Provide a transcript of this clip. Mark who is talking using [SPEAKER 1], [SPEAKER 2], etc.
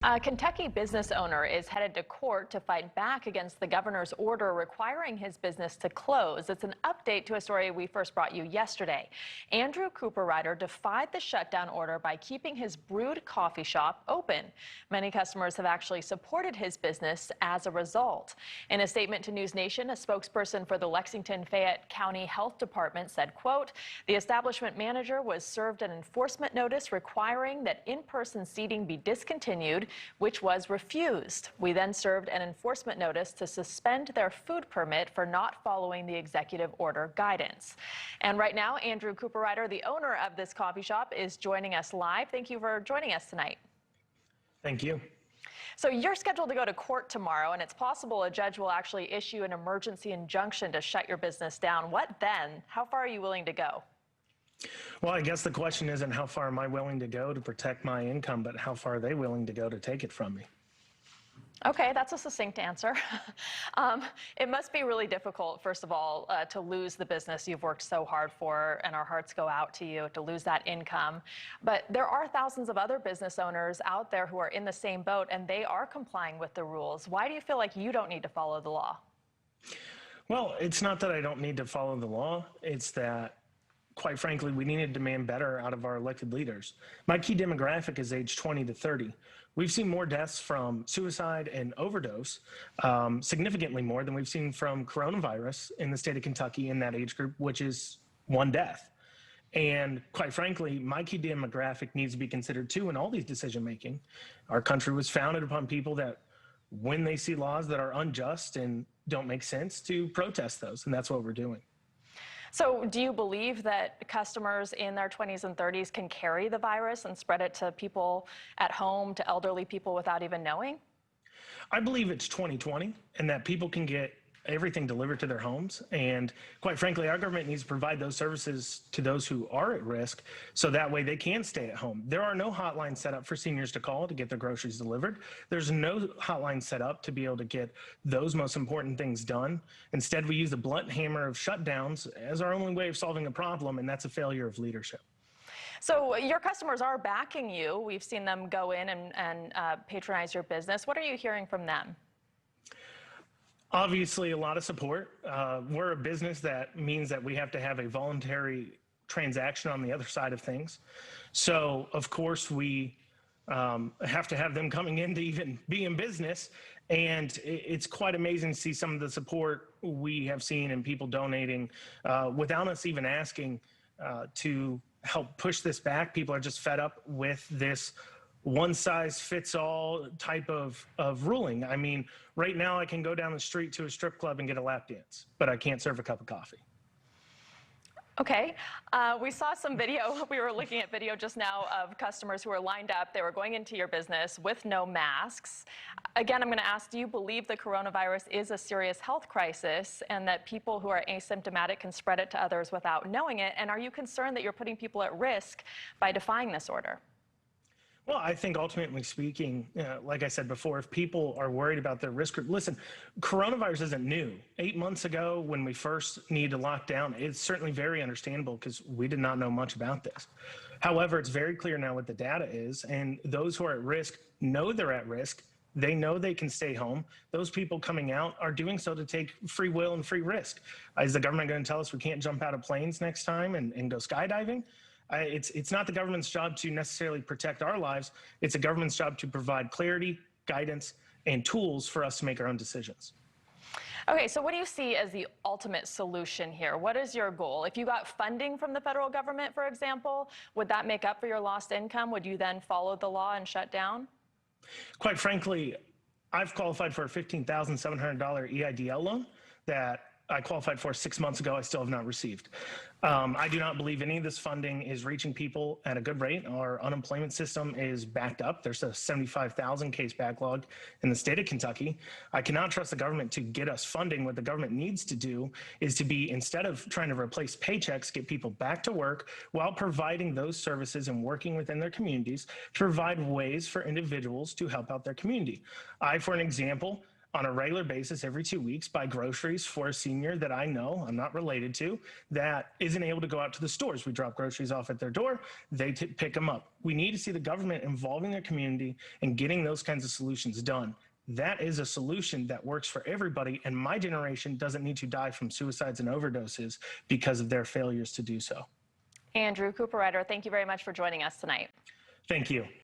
[SPEAKER 1] A Kentucky business owner is headed to court to fight back against the governor's order requiring his business to close. It's an update to a story we first brought you yesterday. Andrew Cooperrider defied the shutdown order by keeping his brewed coffee shop open. Many customers have actually supported his business as a result. In a statement to NewsNation, a spokesperson for the Lexington Fayette County Health Department said, quote, "The establishment manager was served an enforcement notice requiring that in-person seating be discontinued, which was refused. We then served an enforcement notice to suspend their food permit for not following the executive order guidance." And right now, Andrew Cooperrider, the owner of this coffee shop, is joining us live. Thank you for joining us tonight.
[SPEAKER 2] Thank you.
[SPEAKER 1] So you're scheduled to go to court tomorrow, and it's possible a judge will actually issue an emergency injunction to shut your business down. What then? How far are you willing to go?
[SPEAKER 2] Well, I guess the question isn't how far am I willing to go to protect my income, but how far are they willing to go to take it from me?
[SPEAKER 1] Okay, that's a succinct answer. It must be really difficult, first of all, to lose the business you've worked so hard for, and our hearts go out to you, to lose that income. But there are thousands of other business owners out there who are in the same boat, and they are complying with the rules. Why do you feel like you don't need to follow the law?
[SPEAKER 2] Well, it's not that I don't need to follow the law. It's that, quite frankly, we need to demand better out of our elected leaders. My key demographic is age 20 to 30. We've seen more deaths from suicide and overdose, significantly more than we've seen from coronavirus in the state of Kentucky in that age group, which is one death. And quite frankly, my key demographic needs to be considered too in all these decision making. Our country was founded upon people that, when they see laws that are unjust and don't make sense, to protest those, and that's what we're doing.
[SPEAKER 1] So do you believe that customers in their 20s and 30s can carry the virus and spread it to people at home, to elderly people, without even knowing?
[SPEAKER 2] I believe it's 2020 and that people can get everything delivered to their homes. And quite frankly, our government needs to provide those services to those who are at risk so that way they can stay at home. There are no hotlines set up for seniors to call to get their groceries delivered. There's no hotline set up to be able to get those most important things done. Instead, we use the blunt hammer of shutdowns as our only way of solving a problem, and that's a failure of leadership.
[SPEAKER 1] So your customers are backing you. We've seen them go in and patronize your business. What are you hearing from them?
[SPEAKER 2] Obviously, a lot of support. We're a business that means that we have to have a voluntary transaction on the other side of things. So, of course, we have to have them coming in to even be in business. And it's quite amazing to see some of the support we have seen and people donating without us even asking to help push this back. People are just fed up with this one-size-fits-all type of ruling. I mean, right now I can go down the street to a strip club and get a lap dance, but I can't serve a cup of coffee.
[SPEAKER 1] Okay. We saw some video. We were looking at video just now of customers who were lined up. They were going into your business with no masks. Again, I'm going to ask, do you believe the coronavirus is a serious health crisis and that people who are asymptomatic can spread it to others without knowing it? And are you concerned that you're putting people at risk by defying this order?
[SPEAKER 2] Well, I think ultimately speaking, like I said before, if people are worried about their risk group, listen, coronavirus isn't new. 8 months ago, when we first needed to lock down, it's certainly very understandable because we did not know much about this. However, it's very clear now what the data is, and those who are at risk know they're at risk. They know they can stay home. Those people coming out are doing so to take free will and free risk. Is the government going to tell us we can't jump out of planes next time and go skydiving? It's not the government's job to necessarily protect our lives. It's the government's job to provide clarity, guidance, and tools for us to make our own decisions.
[SPEAKER 1] Okay, so what do you see as the ultimate solution here? What is your goal? If you got funding from the federal government, for example, would that make up for your lost income? Would you then follow the law and shut down?
[SPEAKER 2] Quite frankly, I've qualified for a $15,700 EIDL loan that I qualified for 6 months ago. I still have not received. I do not believe any of this funding is reaching people at a good rate. Our unemployment system is backed up. There's a 75,000 case backlog in the state of Kentucky. I cannot trust the government to get us funding. What the government needs to do is to be, instead of trying to replace paychecks, get people back to work while providing those services and working within their communities to provide ways for individuals to help out their community. For an example, on a regular basis every 2 weeks buy groceries for a senior that I know, I'm not related to, that isn't able to go out to the stores. We drop groceries off at their door, they pick them up. We need to see the government involving their community and getting those kinds of solutions done. That is a solution that works for everybody, and my generation doesn't need to die from suicides and overdoses because of their failures to do so.
[SPEAKER 1] Andrew Cooperrider, thank you very much for joining us tonight.
[SPEAKER 2] Thank you.